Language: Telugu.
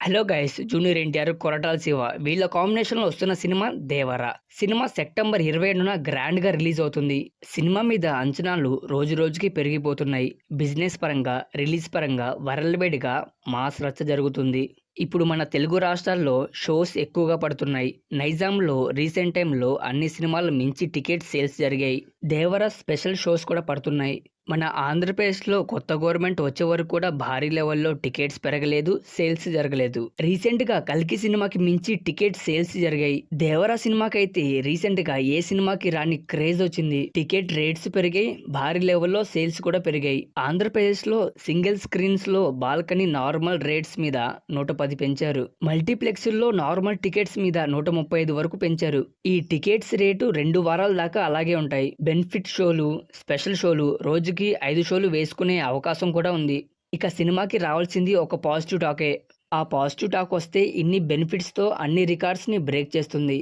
Hello guys, junior NTR, Koratala Shiva వీళ్ళ కాంబినేషన్లో వస్తున్న సినిమా దేవర. సినిమా సెప్టెంబర్ 27న గ్రాండ్గా రిలీజ్ అవుతుంది. సినిమా మీద అంచనాలు రోజు రోజుకి పెరిగిపోతున్నాయి. బిజినెస్ పరంగా, రిలీజ్ పరంగా వరల్డ్ వైడ్గా మాస్ రచ్చ జరుగుతుంది. ఇప్పుడు మన తెలుగు రాష్ట్రాల్లో షోస్ ఎక్కువగా పడుతున్నాయి. నైజాంలో రీసెంట్ టైంలో అన్ని సినిమాలు మించి టికెట్ సేల్స్ జరిగాయి. దేవర స్పెషల్ షోస్ కూడా పడుతున్నాయి. మన ఆంధ్రప్రదేశ్లో కొత్త గవర్నమెంట్ వచ్చే వరకు కూడా భారీ లెవెల్లో టికెట్స్ పెరగలేదు, సేల్స్ జరగలేదు. రీసెంట్గా కల్కి సినిమాకి మించి టికెట్ సేల్స్ జరిగాయి. దేవరా సినిమాకి అయితే రీసెంట్గా ఏ సినిమాకి రాని క్రేజ్ వచ్చింది. టికెట్ రేట్స్ పెరిగాయి, భారీ లెవెల్లో సేల్స్ కూడా పెరిగాయి. ఆంధ్రప్రదేశ్లో సింగిల్ స్క్రీన్స్లో బాల్కనీ నార్మల్ రేట్స్ మీద 110 పెంచారు. మల్టీప్లెక్స్ల్లో నార్మల్ టికెట్స్ మీద 135 వరకు పెంచారు. ఈ టికెట్స్ రేటు 2 వారాల దాకా అలాగే ఉంటాయి. బెనిఫిట్ షోలు, స్పెషల్ షోలు రోజుకి 5 షోలు వేసుకునే అవకాశం కూడా ఉంది. ఇక సినిమాకి రావాల్సింది ఒక పాజిటివ్ టాకే. ఆ పాజిటివ్ టాక్ వస్తే ఇన్ని బెనిఫిట్స్తో అన్ని రికార్డ్స్ని బ్రేక్ చేస్తుంది.